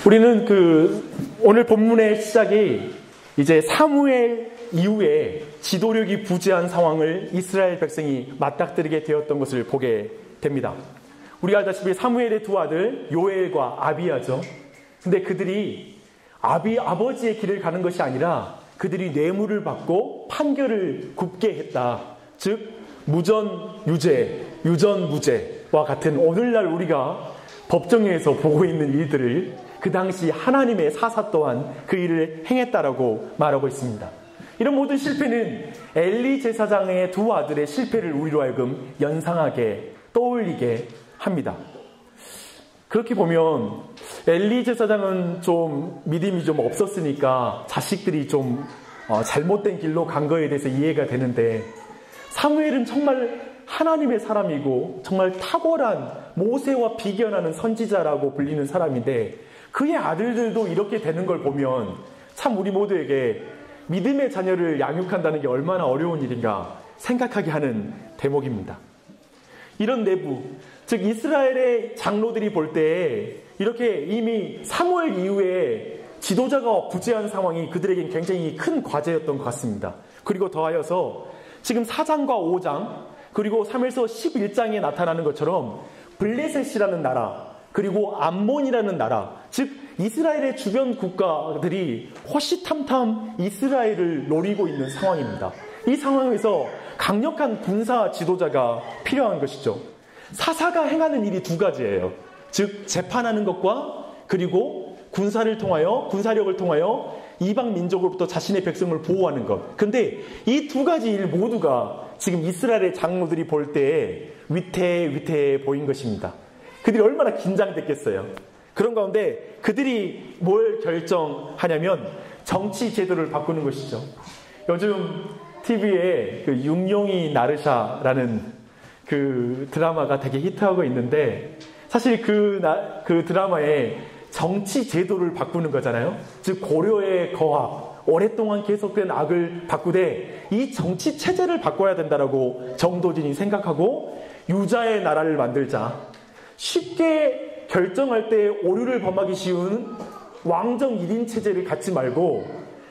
우리는 오늘 본문의 시작이 이제 사무엘 이후에 지도력이 부재한 상황을 이스라엘 백성이 맞닥뜨리게 되었던 것을 보게 됩니다. 우리가 알다시피 사무엘의 두 아들 요엘과 아비야죠. 근데 그들이 아버지의 길을 가는 것이 아니라 그들이 뇌물을 받고 판결을 굽게 했다. 즉 무전유죄, 유전무죄와 같은 오늘날 우리가 법정에서 보고 있는 일들을 그 당시 하나님의 사사 또한 그 일을 행했다라고 말하고 있습니다. 이런 모든 실패는 엘리 제사장의 두 아들의 실패를 우리로 하여금 연상하게 떠올리게 합니다. 그렇게 보면 엘리 제사장은 좀 믿음이 좀 없었으니까 자식들이 좀 잘못된 길로 간 거에 대해서 이해가 되는데, 사무엘은 정말 하나님의 사람이고 정말 탁월한 모세와 비견하는 선지자라고 불리는 사람인데, 그의 아들들도 이렇게 되는 걸 보면 참 우리 모두에게 믿음의 자녀를 양육한다는 게 얼마나 어려운 일인가 생각하게 하는 대목입니다. 이런 내부, 즉 이스라엘의 장로들이 볼 때 이렇게 이미 사무엘 이후에 지도자가 부재한 상황이 그들에겐 굉장히 큰 과제였던 것 같습니다. 그리고 더하여서 지금 4장과 5장 그리고 3에서 11장에 나타나는 것처럼 블레셋이라는 나라, 그리고 암몬이라는 나라, 즉 이스라엘의 주변 국가들이 호시탐탐 이스라엘을 노리고 있는 상황입니다. 이 상황에서 강력한 군사 지도자가 필요한 것이죠. 사사가 행하는 일이 두 가지예요. 즉 재판하는 것과 그리고 군사력을 통하여 이방 민족으로부터 자신의 백성을 보호하는 것. 근데 이 두 가지 일 모두가 지금 이스라엘의 장로들이 볼 때에 위태위태해 보인 것입니다. 그들이 얼마나 긴장됐겠어요. 그런 가운데 그들이 뭘 결정하냐면 정치 제도를 바꾸는 것이죠. 요즘 TV에 육룡이 나르샤라는 그 드라마가 되게 히트하고 있는데, 사실 그 드라마에 정치 제도를 바꾸는 거잖아요. 즉 고려의 거악, 오랫동안 계속된 악을 바꾸되 이 정치 체제를 바꿔야 된다라고 정도진이 생각하고 유자의 나라를 만들자. 쉽게 결정할 때 오류를 범하기 쉬운 왕정 1인 체제를 갖지 말고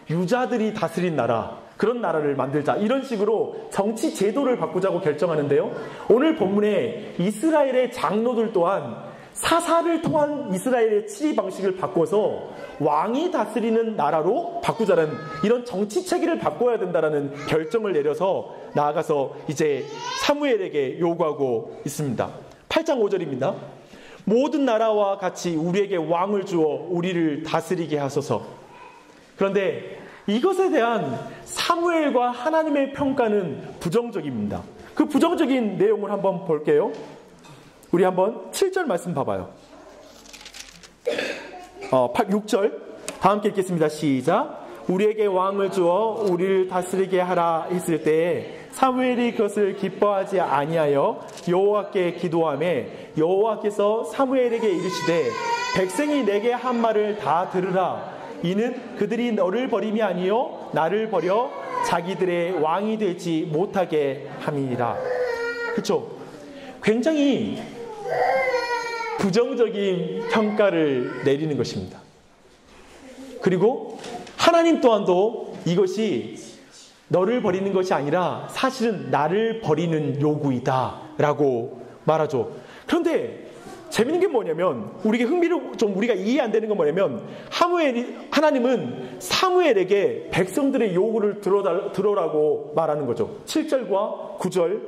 유자들이 다스린 나라, 그런 나라를 만들자. 이런 식으로 정치 제도를 바꾸자고 결정하는데요. 오늘 본문에 이스라엘의 장로들 또한 사사를 통한 이스라엘의 치리 방식을 바꿔서 왕이 다스리는 나라로 바꾸자는 이런 정치 체계를 바꿔야 된다는 결정을 내려서 나아가서 이제 사무엘에게 요구하고 있습니다. 8장 5절입니다. 모든 나라와 같이 우리에게 왕을 주어 우리를 다스리게 하소서. 그런데 이것에 대한 사무엘과 하나님의 평가는 부정적입니다. 그 부정적인 내용을 한번 볼게요. 우리 한번 7절 말씀 봐봐요. 6절 다 함께 읽겠습니다. 시작. 우리에게 왕을 주어 우리를 다스리게 하라 했을 때에 사무엘이 그것을 기뻐하지 아니하여 여호와께 기도하매 여호와께서 사무엘에게 이르시되 백성이 내게 한 말을 다 들으라. 이는 그들이 너를 버림이 아니요 나를 버려 자기들의 왕이 되지 못하게 함이니라. 그렇죠? 굉장히 부정적인 평가를 내리는 것입니다. 그리고 하나님 또한도 이것이 너를 버리는 것이 아니라 사실은 나를 버리는 요구이다 라고 말하죠. 그런데 재밌는 게 뭐냐면, 우리가 이해 안 되는 건 뭐냐면, 하나님은 사무엘에게 백성들의 요구를 들어라고 말하는 거죠. 7절과 9절,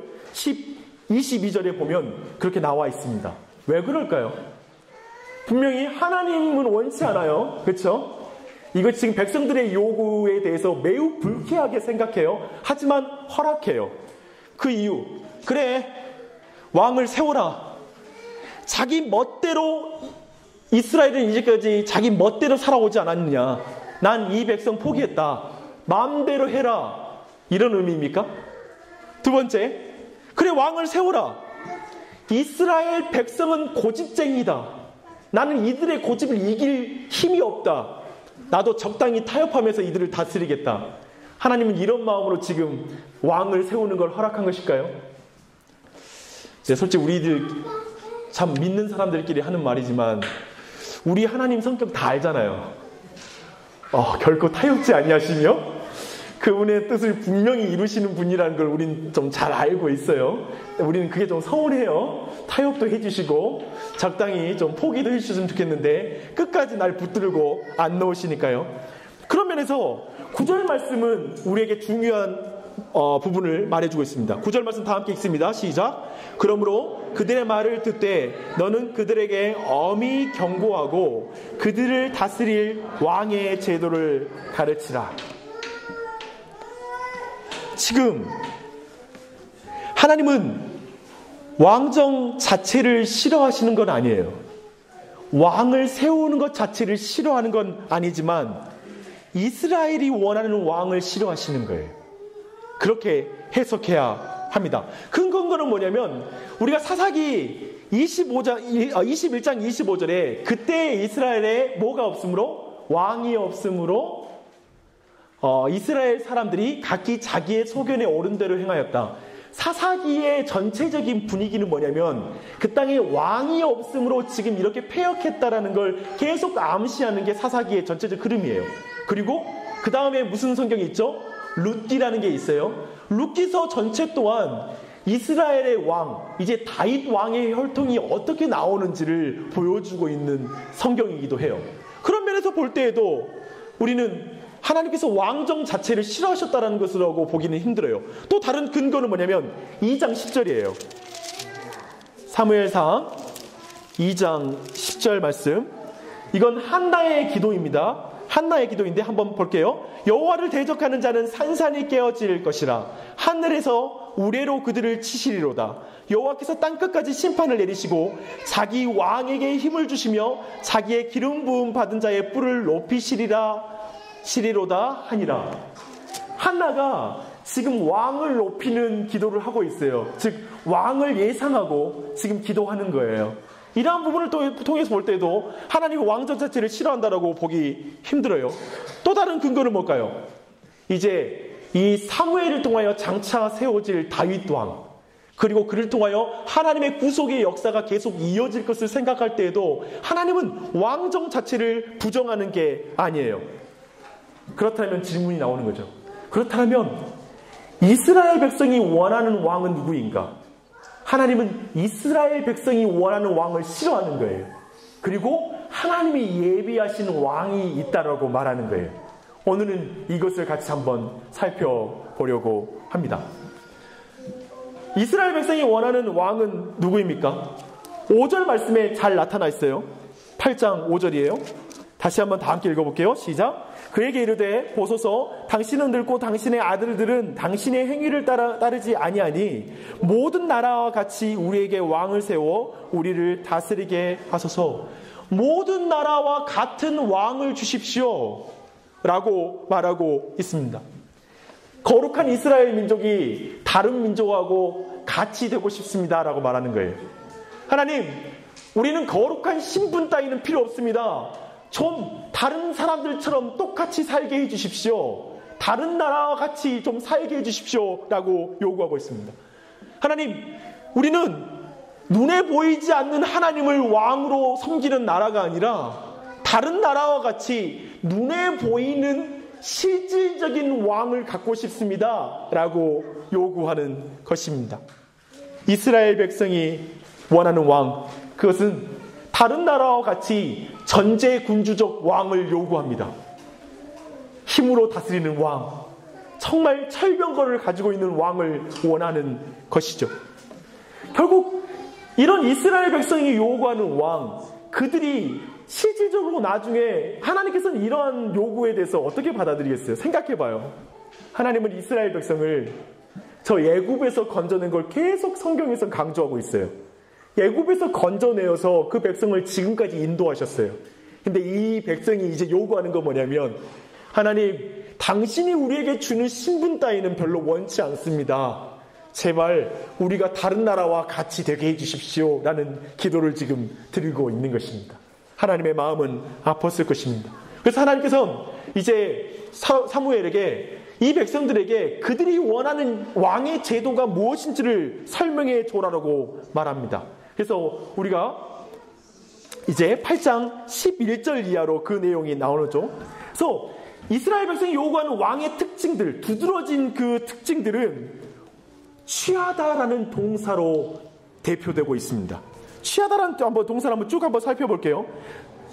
22절에 보면 그렇게 나와 있습니다. 왜 그럴까요? 분명히 하나님은 원치 않아요. 그렇죠? 이거 지금 백성들의 요구에 대해서 매우 불쾌하게 생각해요. 하지만 허락해요. 그 이유, 그래 왕을 세워라. 자기 멋대로 이스라엘은 이제까지 자기 멋대로 살아오지 않았느냐. 난 이 백성 포기했다. 마음대로 해라. 이런 의미입니까? 두 번째, 그래 왕을 세워라. 이스라엘 백성은 고집쟁이다. 나는 이들의 고집을 이길 힘이 없다. 나도 적당히 타협하면서 이들을 다스리겠다. 하나님은 이런 마음으로 지금 왕을 세우는 걸 허락한 것일까요? 솔직히 우리들 참 믿는 사람들끼리 하는 말이지만 우리 하나님 성격 다 알잖아요. 결코 타협지 아니하시며 그분의 뜻을 분명히 이루시는 분이라는 걸 우린 좀 잘 알고 있어요. 우리는 그게 좀 서운해요. 타협도 해주시고 적당히 좀 포기도 해주셨으면 좋겠는데 끝까지 날 붙들고 안 놓으시니까요. 그런 면에서 9절 말씀은 우리에게 중요한 부분을 말해주고 있습니다. 9절 말씀 다 함께 읽습니다. 시작. 그러므로 그들의 말을 듣되 너는 그들에게 엄히 경고하고 그들을 다스릴 왕의 제도를 가르치라. 지금 하나님은 왕정 자체를 싫어하시는 건 아니에요. 왕을 세우는 것 자체를 싫어하는 건 아니지만 이스라엘이 원하는 왕을 싫어하시는 거예요. 그렇게 해석해야 합니다. 근거는 뭐냐면 우리가 사사기 21장 25절에 그때 이스라엘에 뭐가 없으므로? 왕이 없으므로 이스라엘 사람들이 각기 자기의 소견에 옳은 대로 행하였다. 사사기의 전체적인 분위기는 뭐냐면 그 땅에 왕이 없으므로 지금 이렇게 패역했다라는 걸 계속 암시하는 게 사사기의 전체적 흐름이에요. 그리고 그 다음에 무슨 성경이 있죠? 룻기라는 게 있어요. 룻기서 전체 또한 이스라엘의 왕, 이제 다윗 왕의 혈통이 어떻게 나오는지를 보여주고 있는 성경이기도 해요. 그런 면에서 볼 때에도 우리는 하나님께서 왕정 자체를 싫어하셨다는 것으로 보기는 힘들어요. 또 다른 근거는 뭐냐면 2장 10절이에요. 사무엘상 2장 10절 말씀. 이건 한나의 기도입니다. 한나의 기도인데 한번 볼게요. 여호와를 대적하는 자는 산산이 깨어질 것이라. 하늘에서 우레로 그들을 치시리로다. 여호와께서 땅끝까지 심판을 내리시고 자기 왕에게 힘을 주시며 자기의 기름 부음 받은 자의 뿔을 높이시리로다 하니라. 한나가 지금 왕을 높이는 기도를 하고 있어요. 즉 왕을 예상하고 지금 기도하는 거예요. 이러한 부분을 통해서 볼 때도 하나님이 왕정 자체를 싫어한다라고 보기 힘들어요. 또 다른 근거는 뭘까요? 이제 이 사무엘을 통하여 장차 세워질 다윗 왕, 그리고 그를 통하여 하나님의 구속의 역사가 계속 이어질 것을 생각할 때에도 하나님은 왕정 자체를 부정하는 게 아니에요. 그렇다면 질문이 나오는 거죠. 그렇다면 이스라엘 백성이 원하는 왕은 누구인가? 하나님은 이스라엘 백성이 원하는 왕을 싫어하는 거예요. 그리고 하나님이 예비하신 왕이 있다라고 말하는 거예요. 오늘은 이것을 같이 한번 살펴보려고 합니다. 이스라엘 백성이 원하는 왕은 누구입니까? 5절 말씀에 잘 나타나 있어요. 8장 5절이에요. 다시 한번 다 함께 읽어볼게요. 시작. 그에게 이르되 보소서 당신은 늙고 당신의 아들들은 당신의 행위를 따르지 아니하니 모든 나라와 같이 우리에게 왕을 세워 우리를 다스리게 하소서. 모든 나라와 같은 왕을 주십시오 라고 말하고 있습니다. 거룩한 이스라엘 민족이 다른 민족하고 같이 되고 싶습니다 라고 말하는 거예요. 하나님, 우리는 거룩한 신분 따위는 필요 없습니다. 좀 다른 사람들처럼 똑같이 살게 해주십시오. 다른 나라와 같이 좀 살게 해주십시오 라고 요구하고 있습니다. 하나님, 우리는 눈에 보이지 않는 하나님을 왕으로 섬기는 나라가 아니라 다른 나라와 같이 눈에 보이는 실질적인 왕을 갖고 싶습니다 라고 요구하는 것입니다. 이스라엘 백성이 원하는 왕, 그것은 다른 나라와 같이 전제군주적 왕을 요구합니다. 힘으로 다스리는 왕, 정말 철병거를 가지고 있는 왕을 원하는 것이죠. 결국 이런 이스라엘 백성이 요구하는 왕, 그들이 실질적으로 나중에 하나님께서는 이러한 요구에 대해서 어떻게 받아들이겠어요? 생각해봐요. 하나님은 이스라엘 백성을 저 애굽에서 건져낸 걸 계속 성경에서 강조하고 있어요. 애굽에서 건져내어서 그 백성을 지금까지 인도하셨어요. 근데 이 백성이 이제 요구하는 건 뭐냐면, 하나님, 당신이 우리에게 주는 신분 따위는 별로 원치 않습니다. 제발 우리가 다른 나라와 같이 되게 해주십시오 라는 기도를 지금 드리고 있는 것입니다. 하나님의 마음은 아팠을 것입니다. 그래서 하나님께서 이제 사무엘에게, 이 백성들에게 그들이 원하는 왕의 제도가 무엇인지를 설명해 줘라라고 말합니다. 그래서 우리가 이제 8장 11절 이하로 그 내용이 나오죠. 그래서 이스라엘 백성이 요구하는 왕의 특징들, 두드러진 그 특징들은 취하다라는 동사로 대표되고 있습니다. 취하다라는 동사를 한번 쭉 한번 살펴볼게요.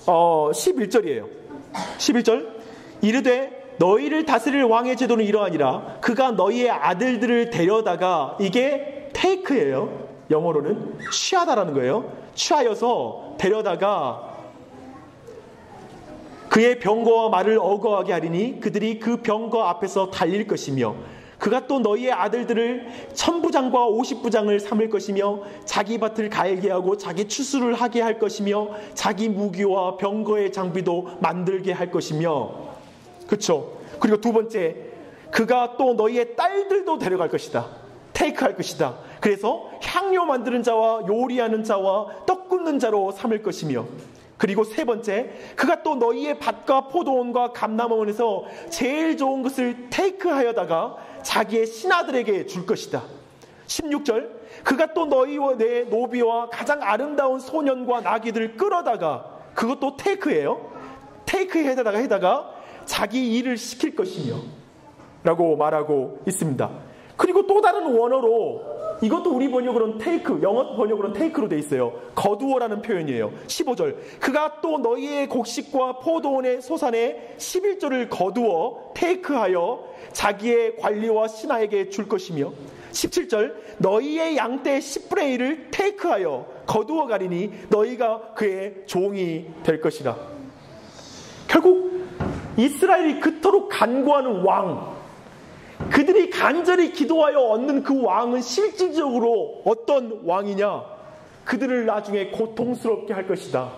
11절이에요. 11절. 이르되 너희를 다스릴 왕의 제도는 이러하니라. 그가 너희의 아들들을 데려다가, 이게 테이크예요. 영어로는 취하다라는 거예요. 취하여서 데려다가 그의 병거와 말을 어거하게 하리니 그들이 그 병거 앞에서 달릴 것이며, 그가 또 너희의 아들들을 1000부장과 50부장을 삼을 것이며 자기 밭을 갈게 하고 자기 추수를 하게 할 것이며 자기 무기와 병거의 장비도 만들게 할 것이며, 그렇죠? 그리고 두 번째, 그가 또 너희의 딸들도 데려갈 것이다. 테이크할 것이다. 그래서 향료 만드는 자와 요리하는 자와 떡 굽는 자로 삼을 것이며, 그리고 세 번째, 그가 또 너희의 밭과 포도원과 감람원에서 제일 좋은 것을 테이크하여다가 자기의 신하들에게 줄 것이다. 16절, 그가 또 너희와 내 노비와 가장 아름다운 소년과 나귀들을 끌어다가, 그것도 테이크예요. 테이크해다가 자기 일을 시킬 것이며 라고 말하고 있습니다. 그리고 또 다른 원어로, 이것도 우리 번역으로는 테이크, 영어 번역으로는 테이크로 돼 있어요. 거두어라는 표현이에요. 15절, 그가 또 너희의 곡식과 포도원의 소산의 11조를 거두어 테이크하여 자기의 관리와 신하에게 줄 것이며, 17절, 너희의 양떼 10분의 1을 테이크하여 거두어 가리니 너희가 그의 종이 될 것이라. 결국 이스라엘이 그토록 간구하는 왕, 그들이 간절히 기도하여 얻는 그 왕은 실질적으로 어떤 왕이냐? 그들을 나중에 고통스럽게 할 것이다.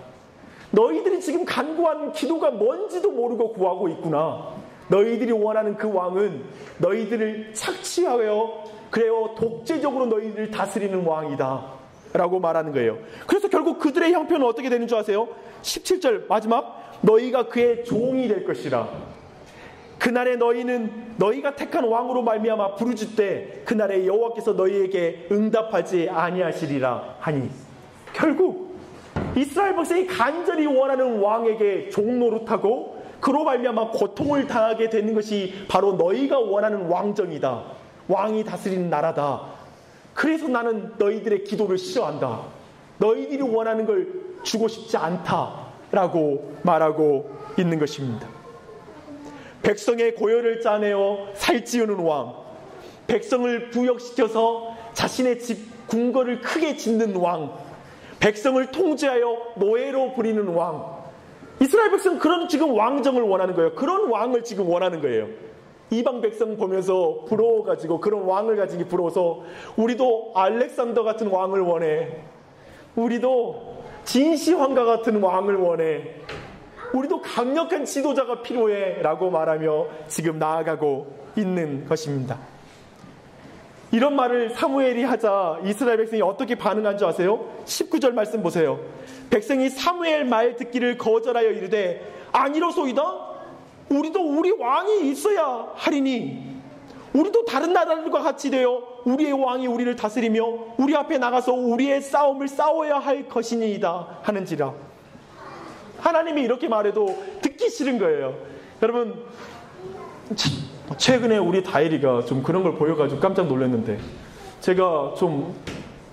너희들이 지금 간구하는 기도가 뭔지도 모르고 구하고 있구나. 너희들이 원하는 그 왕은 너희들을 착취하여, 그래요, 독재적으로 너희들을 다스리는 왕이다 라고 말하는 거예요. 그래서 결국 그들의 형편은 어떻게 되는 줄 아세요? 17절 마지막, 너희가 그의 종이 될 것이라. 그날에 너희는 너희가 택한 왕으로 말미암아 부르짖되 그날에 여호와께서 너희에게 응답하지 아니하시리라 하니, 결국 이스라엘 백성이 간절히 원하는 왕에게 종노릇하고 그로 말미암아 고통을 당하게 되는 것이 바로 너희가 원하는 왕정이다. 왕이 다스리는 나라다. 그래서 나는 너희들의 기도를 싫어한다. 너희들이 원하는 걸 주고 싶지 않다라고 말하고 있는 것입니다. 백성의 고열을 짜내어 살찌우는 왕, 백성을 부역시켜서 자신의 집 궁궐을 크게 짓는 왕, 백성을 통제하여 노예로 부리는 왕. 이스라엘 백성은 그런 지금 왕정을 원하는 거예요. 그런 왕을 지금 원하는 거예요. 이방 백성 보면서 부러워가지고, 그런 왕을 가지기 부러워서 우리도 알렉산더 같은 왕을 원해. 우리도 진시 황과 같은 왕을 원해. 우리도 강력한 지도자가 필요해 라고 말하며 지금 나아가고 있는 것입니다. 이런 말을 사무엘이 하자 이스라엘 백성이 어떻게 반응한 줄 아세요? 19절 말씀 보세요. 백성이 사무엘 말 듣기를 거절하여 이르되 아니로소이다. 우리도 우리 왕이 있어야 하리니 우리도 다른 나라들과 같이 되어 우리의 왕이 우리를 다스리며 우리 앞에 나가서 우리의 싸움을 싸워야 할 것이니이다 하는지라. 하나님이 이렇게 말해도 듣기 싫은 거예요. 여러분, 최근에 우리 다혜리가 좀 그런 걸 보여가지고 깜짝 놀랐는데, 제가 좀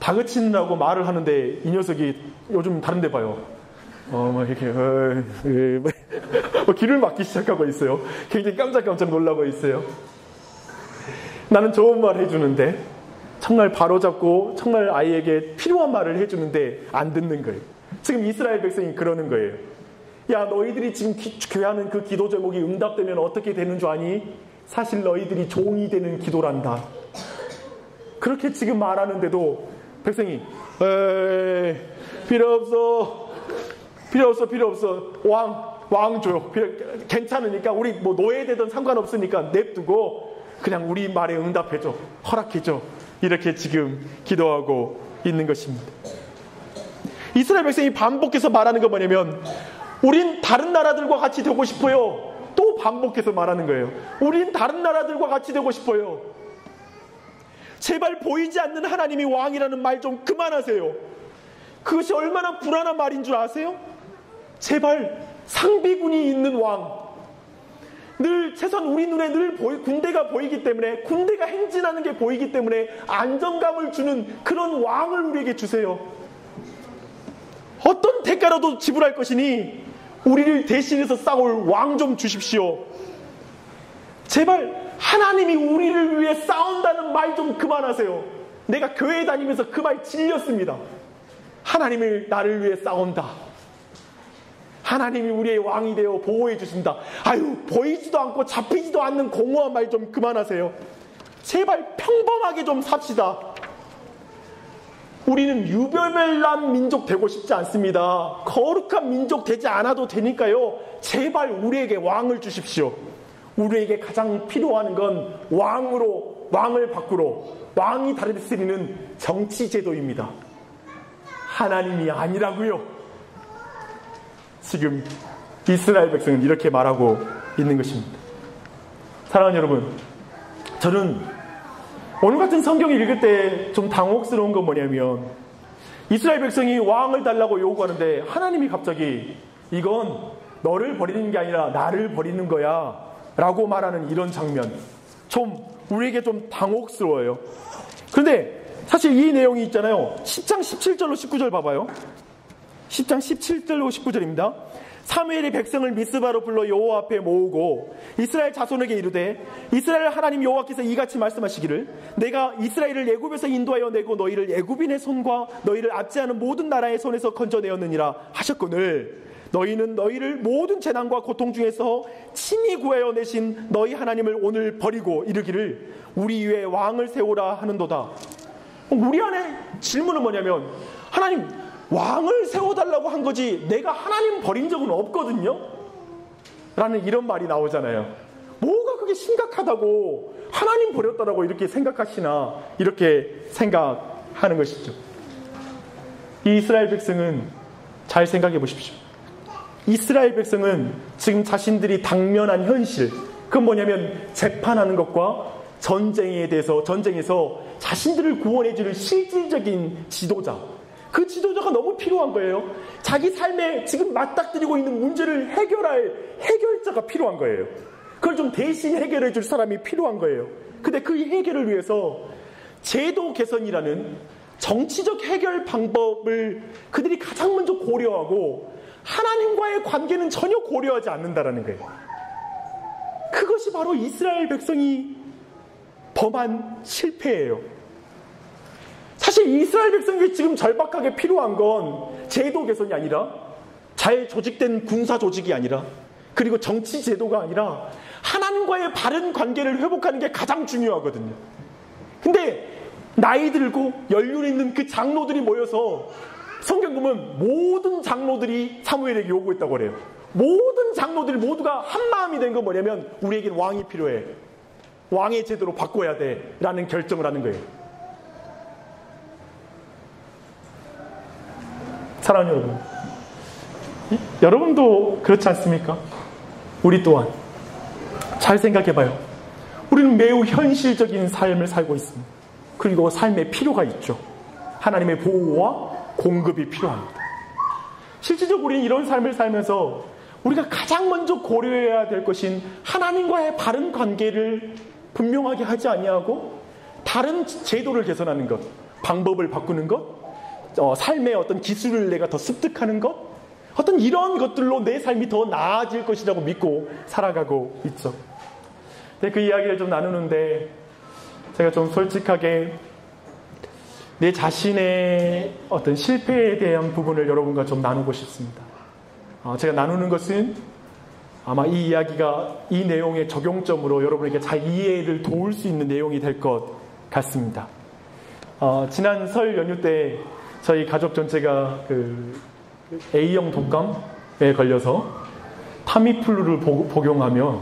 다그치느라고 말을 하는데 이 녀석이 요즘 다른 데 봐요. 막 이렇게 귀를 막기 시작하고 있어요. 굉장히 깜짝 놀라고 있어요. 나는 좋은 말 해주는데, 정말 바로잡고 정말 아이에게 필요한 말을 해주는데 안 듣는 거예요. 지금 이스라엘 백성이 그러는 거예요. 야, 너희들이 지금 교회하는 그 기도 제목이 응답되면 어떻게 되는 줄 아니? 사실 너희들이 종이 되는 기도란다. 그렇게 지금 말하는데도 백성이 필요 없어. 왕 줘요. 괜찮으니까 우리 뭐 노예되든 상관없으니까 냅두고 그냥 우리 말에 응답해줘. 허락해줘. 이렇게 지금 기도하고 있는 것입니다. 이스라엘 백성이 반복해서 말하는 건 뭐냐면, 우린 다른 나라들과 같이 되고 싶어요. 또 반복해서 말하는 거예요. 우린 다른 나라들과 같이 되고 싶어요. 제발 보이지 않는 하나님이 왕이라는 말 좀 그만하세요. 그것이 얼마나 불안한 말인 줄 아세요? 제발 상비군이 있는 왕, 늘 최소한 우리 눈에 늘 군대가 보이기 때문에, 군대가 행진하는 게 보이기 때문에 안정감을 주는 그런 왕을 우리에게 주세요. 어떤 대가라도 지불할 것이니 우리를 대신해서 싸울 왕 좀 주십시오. 제발 하나님이 우리를 위해 싸운다는 말 좀 그만하세요. 내가 교회 다니면서 그 말 질렸습니다. 하나님을 나를 위해 싸운다. 하나님이 우리의 왕이 되어 보호해 주신다. 아유, 보이지도 않고 잡히지도 않는 공허한 말 좀 그만하세요. 제발 평범하게 좀 삽시다. 우리는 유별난 민족 되고 싶지 않습니다. 거룩한 민족 되지 않아도 되니까요. 제발 우리에게 왕을 주십시오. 우리에게 가장 필요한 건 왕을 밖으로 왕이 다스리는 정치 제도입니다. 하나님이 아니라고요. 지금 이스라엘 백성은 이렇게 말하고 있는 것입니다. 사랑하는 여러분, 저는 오늘 같은 성경을 읽을 때 좀 당혹스러운 건 뭐냐면, 이스라엘 백성이 왕을 달라고 요구하는데 하나님이 갑자기 이건 너를 버리는 게 아니라 나를 버리는 거야 라고 말하는 이런 장면, 좀 우리에게 좀 당혹스러워요. 그런데 사실 이 내용이 있잖아요. 10장 17절로 19절 봐봐요. 10장 17절로 19절입니다. 사무엘이 백성을 미스바로 불러 여호와 앞에 모으고 이스라엘 자손에게 이르되, 이스라엘 하나님 여호와께서 이같이 말씀하시기를, 내가 이스라엘을 애굽에서 인도하여 내고 너희를 애굽인의 손과 너희를 압제하는 모든 나라의 손에서 건져내었느니라 하셨거늘, 너희는 너희를 모든 재난과 고통 중에서 친히 구하여 내신 너희 하나님을 오늘 버리고 이르기를 우리 위에 왕을 세우라 하는도다. 우리 안에 질문은 뭐냐면, 하나님 왕을 세워달라고 한 거지 내가 하나님 버린 적은 없거든요 라는 이런 말이 나오잖아요. 뭐가 그게 심각하다고 하나님 버렸다라고 이렇게 생각하시나, 이렇게 생각하는 것이죠. 이 이스라엘 백성은 잘 생각해 보십시오. 이스라엘 백성은 지금 자신들이 당면한 현실, 그건 뭐냐면 재판하는 것과 전쟁에서 자신들을 구원해 주는 실질적인 지도자, 그 지도자가 너무 필요한 거예요. 자기 삶에 지금 맞닥뜨리고 있는 문제를 해결할 해결자가 필요한 거예요. 그걸 좀 대신 해결해 줄 사람이 필요한 거예요. 근데 그 해결을 위해서 제도 개선이라는 정치적 해결 방법을 그들이 가장 먼저 고려하고 하나님과의 관계는 전혀 고려하지 않는다라는 거예요. 그것이 바로 이스라엘 백성이 범한 실패예요. 사실 이스라엘 백성이 지금 절박하게 필요한 건 제도 개선이 아니라, 잘 조직된 군사 조직이 아니라, 그리고 정치 제도가 아니라 하나님과의 바른 관계를 회복하는 게 가장 중요하거든요. 근데 나이 들고 연륜 있는 그 장로들이 모여서, 성경 보면 모든 장로들이 사무엘에게 요구했다고 그래요. 모든 장로들이 모두가 한 마음이 된 건 뭐냐면, 우리에겐 왕이 필요해, 왕의 제도로 바꿔야 돼 라는 결정을 하는 거예요. 사랑하는 여러분, 여러분도 그렇지 않습니까? 우리 또한 잘 생각해봐요. 우리는 매우 현실적인 삶을 살고 있습니다. 그리고 삶에 필요가 있죠. 하나님의 보호와 공급이 필요합니다. 실질적으로 우리는 이런 삶을 살면서 우리가 가장 먼저 고려해야 될 것인 하나님과의 바른 관계를 분명하게 하지 아니하고, 다른 제도를 개선하는 것, 방법을 바꾸는 것, 삶의 어떤 기술을 내가 더 습득하는 것, 어떤 이런 것들로 내 삶이 더 나아질 것이라고 믿고 살아가고 있죠. 근데 그 이야기를 좀 나누는데, 제가 좀 솔직하게 내 자신의 어떤 실패에 대한 부분을 여러분과 좀 나누고 싶습니다. 제가 나누는 것은 아마 이 이야기가 이 내용의 적용점으로 여러분에게 잘 이해를 도울 수 있는 내용이 될 것 같습니다. 지난 설 연휴 때 저희 가족 전체가 그 A형 독감에 걸려서 타미플루를 복용하며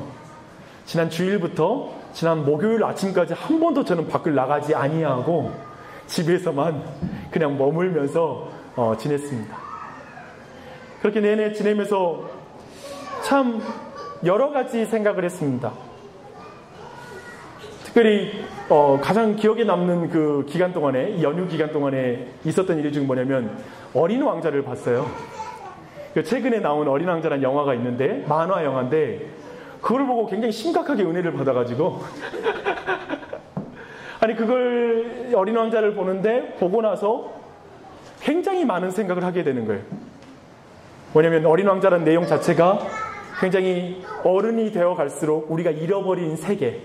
지난 주일부터 지난 목요일 아침까지 한 번도 저는 밖을 나가지 아니하고 집에서만 그냥 머물면서 지냈습니다. 그렇게 내내 지내면서 참 여러 가지 생각을 했습니다. 특별히 가장 기억에 남는 그 기간 동안에, 이 연휴 기간 동안에 있었던 일이 중 뭐냐면, 어린 왕자를 봤어요. 최근에 나온 어린 왕자라는 영화가 있는데, 만화 영화인데, 그걸 보고 굉장히 심각하게 은혜를 받아가지고 아니 그걸 어린 왕자를 보고 나서 굉장히 많은 생각을 하게 되는 거예요. 왜냐하면 어린 왕자라는 내용 자체가 굉장히 어른이 되어 갈수록 우리가 잃어버린 세계,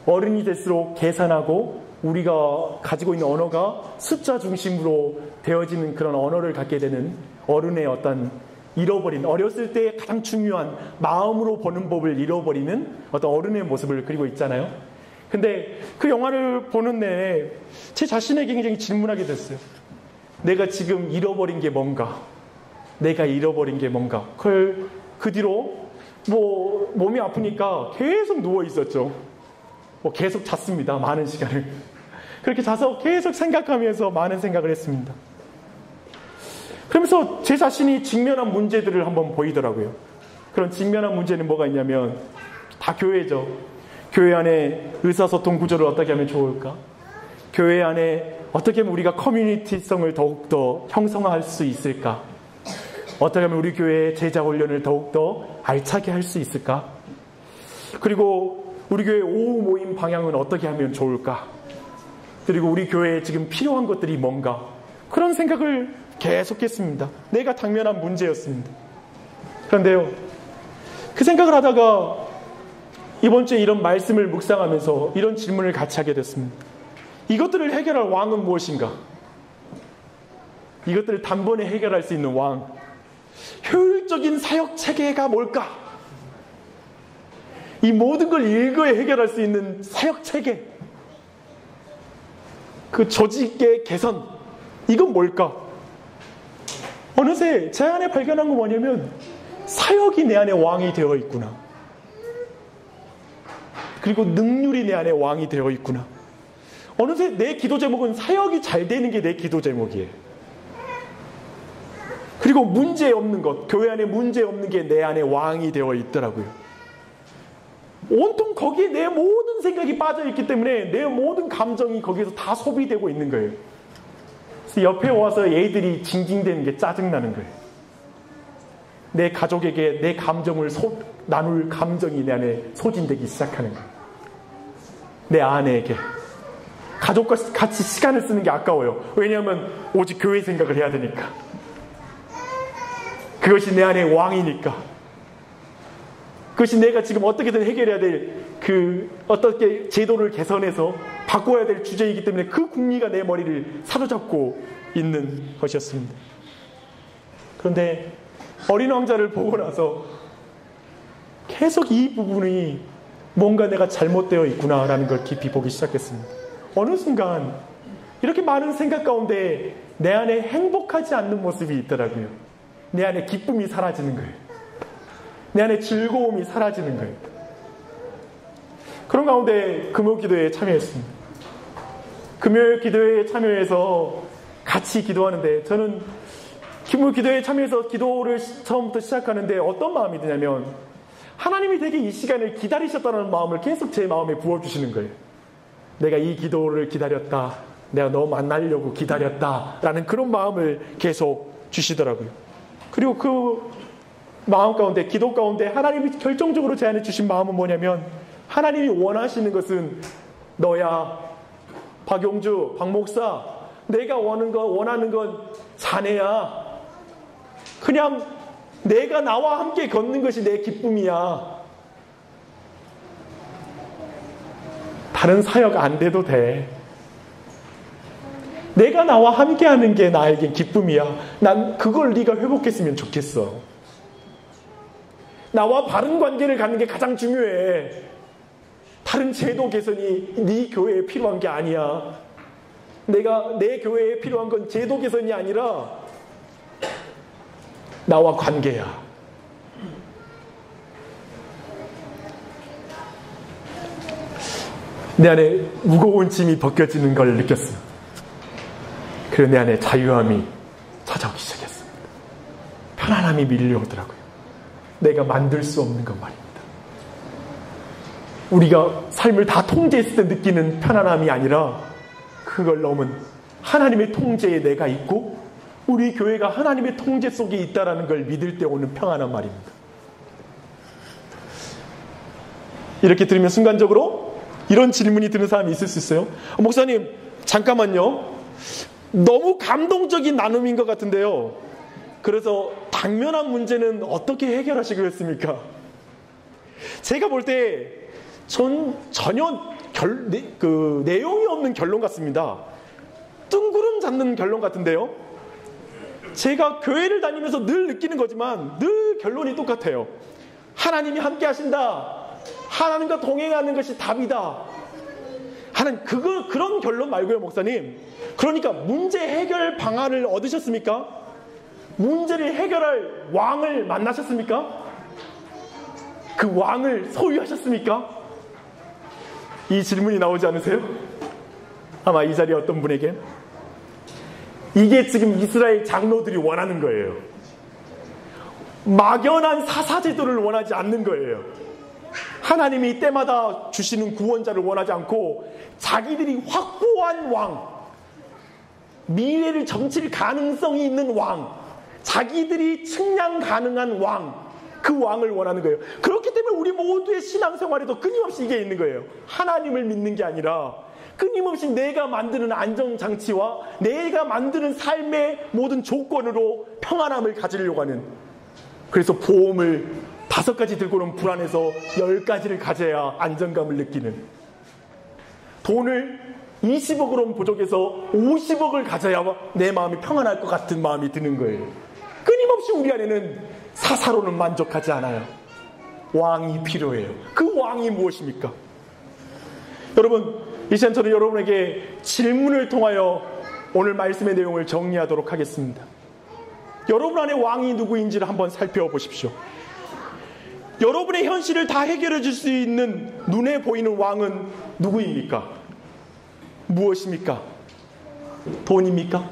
어른이 될수록 계산하고 우리가 가지고 있는 언어가 숫자 중심으로 되어지는 그런 언어를 갖게 되는 어른의 어떤 잃어버린, 어렸을 때 가장 중요한 마음으로 보는 법을 잃어버리는 어떤 어른의 모습을 그리고 있잖아요. 근데 그 영화를 보는 내내 제 자신에게 굉장히 질문하게 됐어요. 내가 지금 잃어버린 게 뭔가? 내가 잃어버린 게 뭔가? 그 뒤로 몸이 아프니까 계속 누워 있었죠. 계속 잤습니다. 많은 시간을. 그렇게 자서 계속 생각하면서 많은 생각을 했습니다. 그러면서 제 자신이 직면한 문제들을 한번 보이더라고요. 그런 직면한 문제는 뭐가 있냐면 다 교회죠. 교회 안에 의사소통 구조를 어떻게 하면 좋을까? 교회 안에 어떻게 하면 우리가 커뮤니티성을 더욱더 형성할 수 있을까? 어떻게 하면 우리 교회의 제자 훈련을 더욱더 알차게 할 수 있을까? 그리고 우리 교회 오후 모임 방향은 어떻게 하면 좋을까? 그리고 우리 교회에 지금 필요한 것들이 뭔가? 그런 생각을 계속했습니다. 내가 당면한 문제였습니다. 그런데요, 그 생각을 하다가 이번 주에 이런 말씀을 묵상하면서 이런 질문을 같이 하게 됐습니다. 이것들을 해결할 왕은 무엇인가? 이것들을 단번에 해결할 수 있는 왕, 효율적인 사역 체계가 뭘까? 이 모든 걸 일거에 해결할 수 있는 사역 체계, 그 조직의 개선, 이건 뭘까? 어느새 제 안에 발견한 건 뭐냐면 사역이 내 안에 왕이 되어 있구나. 그리고 능률이 내 안에 왕이 되어 있구나. 어느새 내 기도 제목은 사역이 잘 되는 게 내 기도 제목이에요. 그리고 문제 없는 것, 교회 안에 문제 없는 게 내 안에 왕이 되어 있더라고요. 온통 거기에 내 모든 생각이 빠져있기 때문에 내 모든 감정이 거기에서 다 소비되고 있는 거예요. 그래서 옆에 와서 애들이 징징대는 게 짜증나는 거예요. 내 가족에게 내 감정을 나눌 감정이 내 안에 소진되기 시작하는 거예요. 내 아내에게. 가족과 같이 시간을 쓰는 게 아까워요. 왜냐하면 오직 교회 생각을 해야 되니까. 그것이 내 안에 왕이니까. 그것이 내가 지금 어떻게든 해결해야 될 어떻게 제도를 개선해서 바꿔야 될 주제이기 때문에 그 궁리가 내 머리를 사로잡고 있는 것이었습니다. 그런데 어린 왕자를 보고 나서 계속 이 부분이 뭔가 내가 잘못되어 있구나라는 걸 깊이 보기 시작했습니다. 어느 순간 이렇게 많은 생각 가운데 내 안에 행복하지 않는 모습이 있더라고요. 내 안에 기쁨이 사라지는 거예요. 내 안에 즐거움이 사라지는 거예요. 그런 가운데 금요 기도회에 참여했습니다. 금요 기도회에 참여해서 같이 기도하는데 저는 금요 기도회에 참여해서 기도를 처음부터 시작하는데 어떤 마음이 드냐면 하나님이 되게 이 시간을 기다리셨다는 마음을 계속 제 마음에 부어주시는 거예요. 내가 이 기도를 기다렸다. 내가 너 만나려고 기다렸다. 라는 그런 마음을 계속 주시더라고요. 그리고 그 마음 가운데, 기도 가운데 하나님이 결정적으로 제 안에 주신 마음은 뭐냐면 하나님이 원하시는 것은 너야, 박용주, 박 목사, 내가 원하는 건 자네야. 그냥 내가 나와 함께 걷는 것이 내 기쁨이야. 다른 사역 안 돼도 돼. 내가 나와 함께하는 게 나에게 기쁨이야. 난 그걸 네가 회복했으면 좋겠어. 나와 바른 관계를 갖는 게 가장 중요해. 다른 제도 개선이 네 교회에 필요한 게 아니야. 내 교회에 필요한 건 제도 개선이 아니라 나와 관계야. 내 안에 무거운 짐이 벗겨지는 걸 느꼈어요. 그리고 내 안에 자유함이 찾아오기 시작했습니다. 편안함이 밀려오더라고요. 내가 만들 수 없는 것 말입니다. 우리가 삶을 다 통제했을 때 느끼는 편안함이 아니라 그걸 넘은 하나님의 통제에 내가 있고 우리 교회가 하나님의 통제 속에 있다는 걸 믿을 때 오는 평안한 말입니다. 이렇게 들으면 순간적으로 이런 질문이 드는 사람이 있을 수 있어요. 목사님, 잠깐만요. 너무 감동적인 나눔인 것 같은데요. 그래서 당면한 문제는 어떻게 해결하시기로 했습니까? 제가 볼 때 전혀 내용이 없는 결론 같습니다. 뜬구름 잡는 결론 같은데요. 제가 교회를 다니면서 늘 느끼는 거지만 늘 결론이 똑같아요. 하나님이 함께 하신다. 하나님과 동행하는 것이 답이다. 하는 그런 결론 말고요, 목사님. 그러니까 문제 해결 방안을 얻으셨습니까? 문제를 해결할 왕을 만나셨습니까? 그 왕을 소유하셨습니까? 이 질문이 나오지 않으세요? 아마 이 자리에 어떤 분에게 이게 지금 이스라엘 장로들이 원하는 거예요. 막연한 사사제도를 원하지 않는 거예요. 하나님이 때마다 주시는 구원자를 원하지 않고 자기들이 확보한 왕, 미래를 점칠 가능성이 있는 왕, 자기들이 측량 가능한 왕, 그 왕을 원하는 거예요. 그렇기 때문에 우리 모두의 신앙생활에도 끊임없이 이게 있는 거예요. 하나님을 믿는 게 아니라 끊임없이 내가 만드는 안정장치와 내가 만드는 삶의 모든 조건으로 평안함을 가지려고 하는, 그래서 보험을 5가지 들고는 불안해서 10가지를 가져야 안정감을 느끼는, 돈을 20억으로는 부족해서 50억을 가져야 내 마음이 평안할 것 같은 마음이 드는 거예요. 끊임없이 우리 안에는 사사로는 만족하지 않아요. 왕이 필요해요. 그 왕이 무엇입니까? 여러분, 이 시간 저는 여러분에게 질문을 통하여 오늘 말씀의 내용을 정리하도록 하겠습니다. 여러분 안에 왕이 누구인지를 한번 살펴보십시오. 여러분의 현실을 다 해결해 줄 수 있는 눈에 보이는 왕은 누구입니까? 무엇입니까? 돈입니까?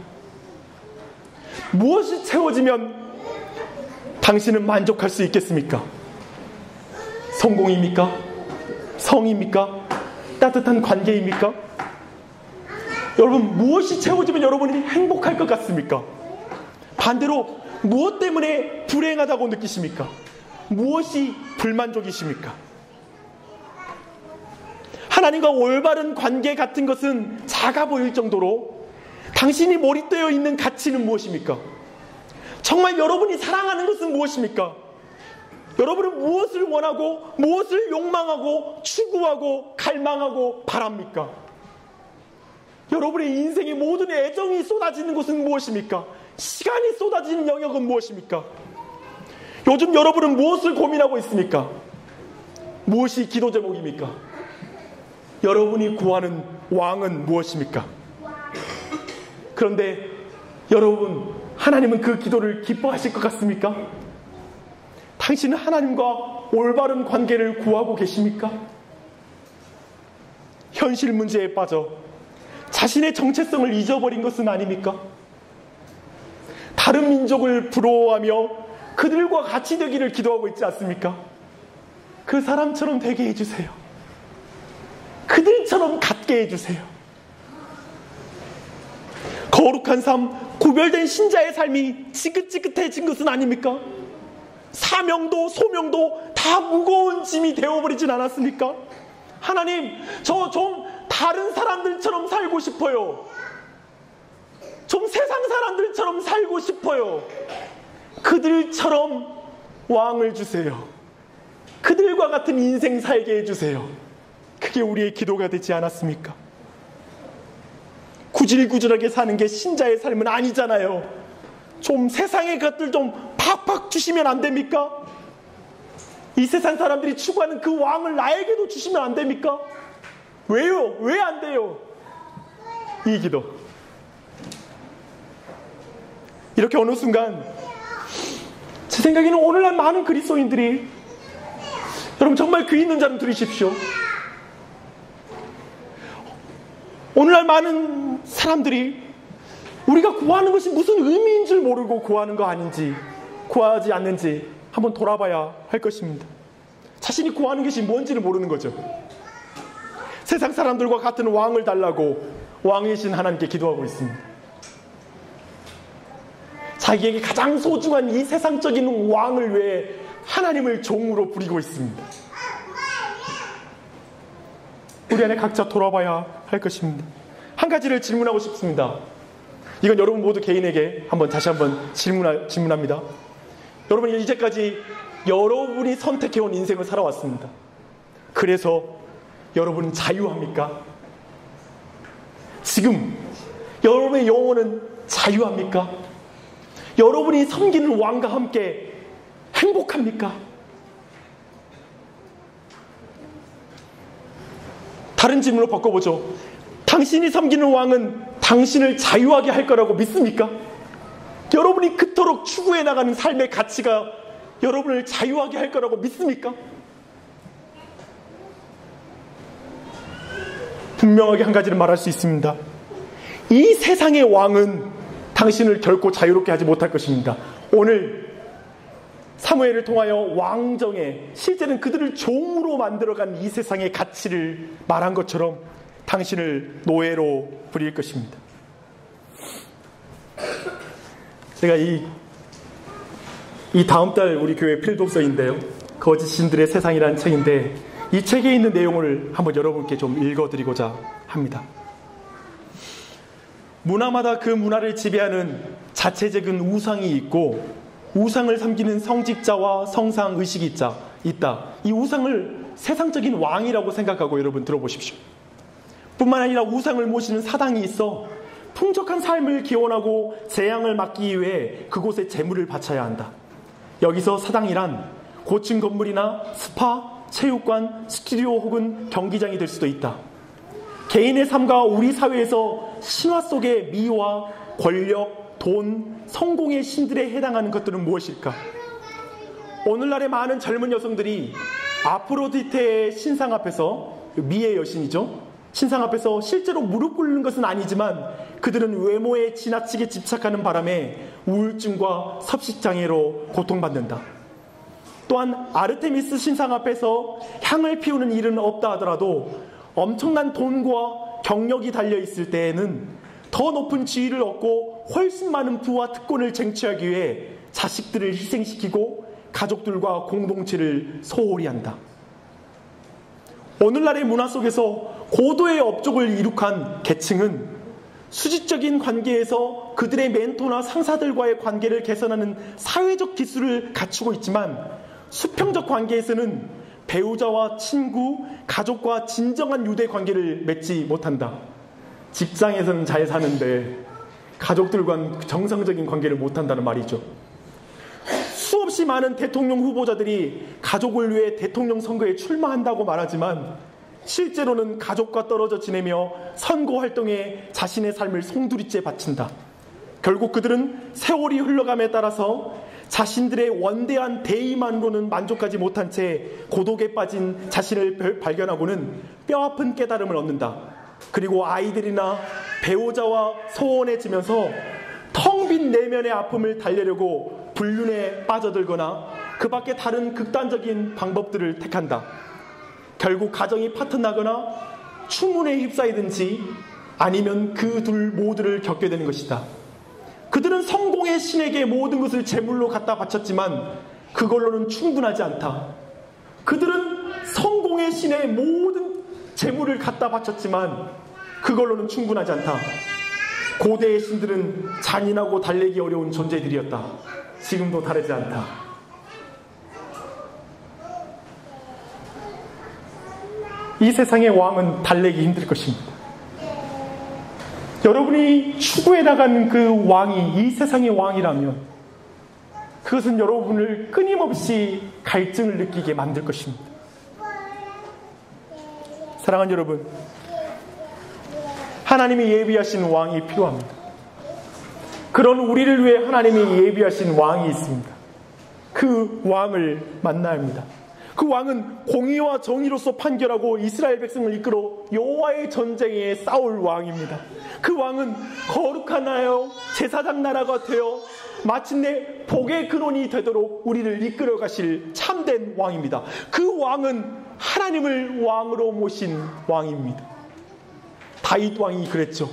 무엇이 채워지면 당신은 만족할 수 있겠습니까? 성공입니까? 성입니까? 따뜻한 관계입니까? 여러분, 무엇이 채워지면 여러분이 행복할 것 같습니까? 반대로 무엇 때문에 불행하다고 느끼십니까? 무엇이 불만족이십니까? 하나님과 올바른 관계 같은 것은 작아 보일 정도로 당신이 몰입되어 있는 가치는 무엇입니까? 정말 여러분이 사랑하는 것은 무엇입니까? 여러분은 무엇을 원하고 무엇을 욕망하고 추구하고 갈망하고 바랍니까? 여러분의 인생의 모든 애정이 쏟아지는 곳은 무엇입니까? 시간이 쏟아지는 영역은 무엇입니까? 요즘 여러분은 무엇을 고민하고 있습니까? 무엇이 기도 제목입니까? 여러분이 구하는 왕은 무엇입니까? 그런데 여러분, 하나님은 그 기도를 기뻐하실 것 같습니까? 당신은 하나님과 올바른 관계를 구하고 계십니까? 현실 문제에 빠져 자신의 정체성을 잊어버린 것은 아닙니까? 다른 민족을 부러워하며 그들과 같이 되기를 기도하고 있지 않습니까? 그 사람처럼 되게 해주세요. 그들처럼 갖게 해주세요. 거룩한 삶, 구별된 신자의 삶이 지긋지긋해진 것은 아닙니까? 사명도 소명도 다 무거운 짐이 되어버리진 않았습니까? 하나님, 저 좀 다른 사람들처럼 살고 싶어요. 좀 세상 사람들처럼 살고 싶어요. 그들처럼 왕을 주세요. 그들과 같은 인생 살게 해주세요. 그게 우리의 기도가 되지 않았습니까? 구질구질하게 사는 게 신자의 삶은 아니잖아요. 좀 세상의 것들 좀 팍팍 주시면 안 됩니까? 이 세상 사람들이 추구하는 그 왕을 나에게도 주시면 안 됩니까? 왜요? 왜 안 돼요? 이 기도. 이렇게 어느 순간 제 생각에는 오늘날 많은 그리스도인들이, 여러분 정말 귀 있는 자는 들으십시오. 오늘날 많은 사람들이 우리가 구하는 것이 무슨 의미인 줄 모르고 구하는 거 아닌지, 구하지 않는지 한번 돌아봐야 할 것입니다. 자신이 구하는 것이 뭔지를 모르는 거죠. 세상 사람들과 같은 왕을 달라고 왕이신 하나님께 기도하고 있습니다. 자기에게 가장 소중한 이 세상적인 왕을 위해 하나님을 종으로 부리고 있습니다. 우리 안에 각자 돌아봐야 할 것입니다. 한 가지를 질문하고 싶습니다. 이건 여러분 모두 개인에게 다시 한번 질문합니다. 여러분, 이제까지 여러분이 선택해온 인생을 살아왔습니다. 그래서 여러분은 자유합니까? 지금 여러분의 영혼은 자유합니까? 여러분이 섬기는 왕과 함께 행복합니까? 다른 질문으로 바꿔보죠. 당신이 섬기는 왕은 당신을 자유하게 할 거라고 믿습니까? 여러분이 그토록 추구해 나가는 삶의 가치가 여러분을 자유하게 할 거라고 믿습니까? 분명하게 한 가지를 말할 수 있습니다. 이 세상의 왕은 당신을 결코 자유롭게 하지 못할 것입니다. 오늘 사무엘을 통하여 왕정에 실제는 그들을 종으로 만들어간 이 세상의 가치를 말한 것처럼 당신을 노예로 부릴 것입니다. 제가 이 다음 달 우리 교회 필독서인데요, 거짓 신들의 세상이라는 책인데, 이 책에 있는 내용을 한번 여러분께 좀 읽어드리고자 합니다. 문화마다 그 문화를 지배하는 자체적인 우상이 있고, 우상을 섬기는 성직자와 성상 의식이 있다. 이 우상을 세상적인 왕이라고 생각하고 여러분 들어보십시오. 뿐만 아니라 우상을 모시는 사당이 있어 풍족한 삶을 기원하고 재앙을 막기 위해 그곳에 재물을 바쳐야 한다. 여기서 사당이란 고층 건물이나 스파, 체육관, 스튜디오 혹은 경기장이 될 수도 있다. 개인의 삶과 우리 사회에서 신화 속의 미와 권력, 돈, 성공의 신들에 해당하는 것들은 무엇일까? 오늘날의 많은 젊은 여성들이 아프로디테의 신상 앞에서, 미의 여신이죠, 신상 앞에서 실제로 무릎 꿇는 것은 아니지만 그들은 외모에 지나치게 집착하는 바람에 우울증과 섭식장애로 고통받는다. 또한 아르테미스 신상 앞에서 향을 피우는 일은 없다 하더라도 엄청난 돈과 경력이 달려있을 때에는 더 높은 지위를 얻고 훨씬 많은 부와 특권을 쟁취하기 위해 자식들을 희생시키고 가족들과 공동체를 소홀히 한다. 오늘날의 문화 속에서 고도의 업적을 이룩한 계층은 수직적인 관계에서 그들의 멘토나 상사들과의 관계를 개선하는 사회적 기술을 갖추고 있지만, 수평적 관계에서는 배우자와 친구, 가족과 진정한 유대 관계를 맺지 못한다. 직장에서는 잘 사는데 가족들과는 정상적인 관계를 못한다는 말이죠. 수없이 많은 대통령 후보자들이 가족을 위해 대통령 선거에 출마한다고 말하지만 실제로는 가족과 떨어져 지내며 선거 활동에 자신의 삶을 송두리째 바친다. 결국 그들은 세월이 흘러감에 따라서 자신들의 원대한 대의만으로는 만족하지 못한 채 고독에 빠진 자신을 발견하고는 뼈아픈 깨달음을 얻는다. 그리고 아이들이나 배우자와 소원해지면서 텅 빈 내면의 아픔을 달래려고 불륜에 빠져들거나 그 밖에 다른 극단적인 방법들을 택한다. 결국 가정이 파탄나거나 추문에 휩싸이든지 아니면 그 둘 모두를 겪게 되는 것이다. 그들은 성공의 신에게 모든 것을 제물로 갖다 바쳤지만 그걸로는 충분하지 않다. 그들은 성공의 신에 모든 제물을 갖다 바쳤지만 그걸로는 충분하지 않다. 고대의 신들은 잔인하고 달래기 어려운 존재들이었다. 지금도 다르지 않다. 이 세상의 왕은 달래기 힘들 것입니다. 여러분이 추구해 나가는 그 왕이 이 세상의 왕이라면 그것은 여러분을 끊임없이 갈증을 느끼게 만들 것입니다. 사랑하는 여러분, 하나님이 예비하신 왕이 필요합니다. 그런 우리를 위해 하나님이 예비하신 왕이 있습니다. 그 왕을 만나야 합니다. 그 왕은 공의와 정의로서 판결하고 이스라엘 백성을 이끌어 여호와의 전쟁에 싸울 왕입니다. 그 왕은 거룩한 나라요 제사장 나라가 되어 마침내 복의 근원이 되도록 우리를 이끌어 가실 참된 왕입니다. 그 왕은 하나님을 왕으로 모신 왕입니다. 다윗 왕이 그랬죠.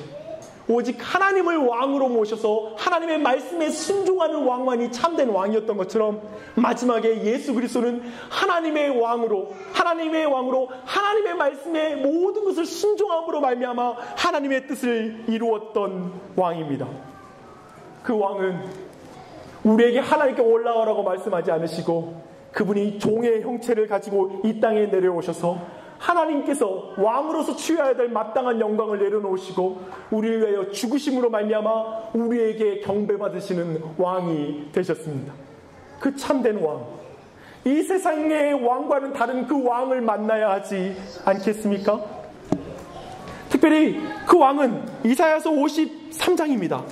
오직 하나님을 왕으로 모셔서 하나님의 말씀에 순종하는 왕만이 참된 왕이었던 것처럼 마지막에 예수 그리스도는 하나님의 왕으로 하나님의 말씀에 모든 것을 순종함으로 말미암아 하나님의 뜻을 이루었던 왕입니다. 그 왕은 우리에게 하나님께 올라오라고 말씀하지 않으시고 그분이 종의 형체를 가지고 이 땅에 내려오셔서 하나님께서 왕으로서 취해야 될 마땅한 영광을 내려놓으시고 우리를 위하여 죽으심으로 말미암아 우리에게 경배받으시는 왕이 되셨습니다. 그 참된 왕, 이 세상의 왕과는 다른 그 왕을 만나야 하지 않겠습니까? 특별히 그 왕은 이사야서 53장입니다.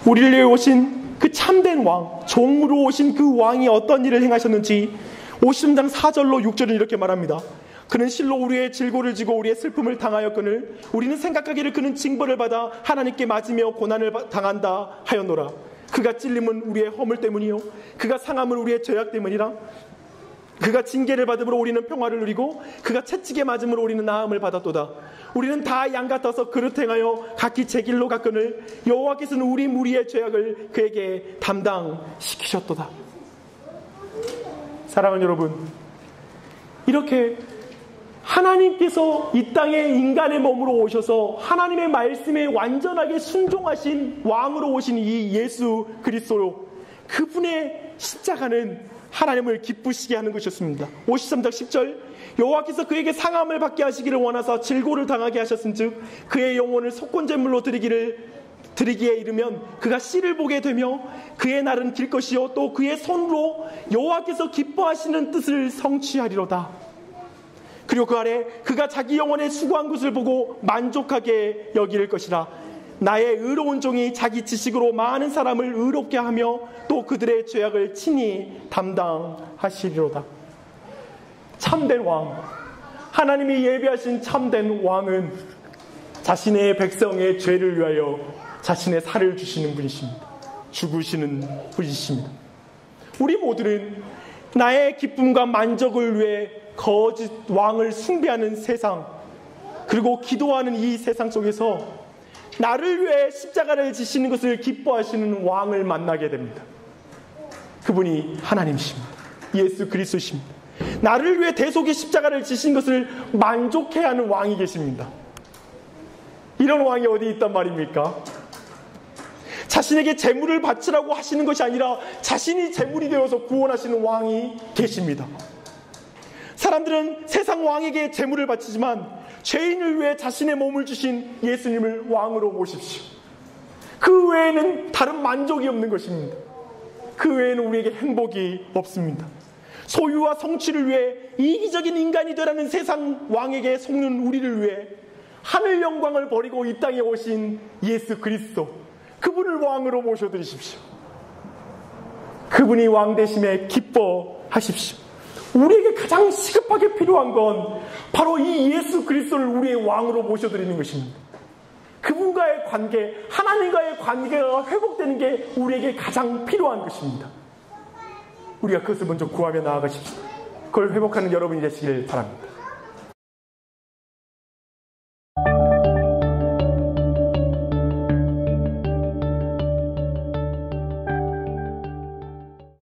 우리를 위해 오신 그 참된 왕, 종으로 오신 그 왕이 어떤 일을 행하셨는지 53장 4절로 6절은 이렇게 말합니다. 그는 실로 우리의 질고를 지고 우리의 슬픔을 당하였거늘 우리는 생각하기를 그는 징벌을 받아 하나님께 맞으며 고난을 당한다 하였노라. 그가 찔림은 우리의 허물 때문이요 그가 상함은 우리의 죄악 때문이라. 그가 징계를 받음으로 우리는 평화를 누리고 그가 채찍에 맞음으로 우리는 나음을 받았도다. 우리는 다 양 같아서 그릇 행하여 각기 제 길로 갔거늘 여호와께서는 우리 무리의 죄악을 그에게 담당시키셨도다. 사랑하는 여러분, 이렇게 하나님께서 이 땅에 인간의 몸으로 오셔서 하나님의 말씀에 완전하게 순종하신 왕으로 오신 이 예수 그리스도, 그분의 십자가는 하나님을 기쁘시게 하는 것이었습니다. 53장 10절, 여호와께서 그에게 상함을 받게 하시기를 원하사 질고를 당하게 하셨은즉 그의 영혼을 속건제물로 드리기에 이르면 그가 씨를 보게 되며 그의 날은 길 것이요 또 그의 손으로 여호와께서 기뻐하시는 뜻을 성취하리로다. 그리고 그 아래 그가 자기 영혼의 수고한 것을 보고 만족하게 여길 것이라. 나의 의로운 종이 자기 지식으로 많은 사람을 의롭게 하며 또 그들의 죄악을 친히 담당하시리로다. 참된 왕, 하나님이 예비하신 참된 왕은 자신의 백성의 죄를 위하여 자신의 살을 주시는 분이십니다. 죽으시는 분이십니다. 우리 모두는 나의 기쁨과 만족을 위해 거짓 왕을 숭배하는 세상, 그리고 기도하는 이 세상 속에서 나를 위해 십자가를 지시는 것을 기뻐하시는 왕을 만나게 됩니다. 그분이 하나님이십니다. 예수 그리스도십니다. 나를 위해 대속의 십자가를 지신 것을 만족해야 하는 왕이 계십니다. 이런 왕이 어디 있단 말입니까? 자신에게 재물을 바치라고 하시는 것이 아니라 자신이 재물이 되어서 구원하시는 왕이 계십니다. 사람들은 세상 왕에게 재물을 바치지만 죄인을 위해 자신의 몸을 주신 예수님을 왕으로 모십시오. 그 외에는 다른 만족이 없는 것입니다. 그 외에는 우리에게 행복이 없습니다. 소유와 성취를 위해 이기적인 인간이 되라는 세상 왕에게 속는 우리를 위해 하늘 영광을 버리고 이 땅에 오신 예수 그리스도, 그분을 왕으로 모셔드리십시오. 그분이 왕 되심에 기뻐하십시오. 우리에게 가장 시급하게 필요한 건 바로 이 예수 그리스도를 우리의 왕으로 모셔드리는 것입니다. 그분과의 관계, 하나님과의 관계가 회복되는 게 우리에게 가장 필요한 것입니다. 우리가 그것을 먼저 구하며 나아가십시오. 그걸 회복하는 여러분이 되시길 바랍니다.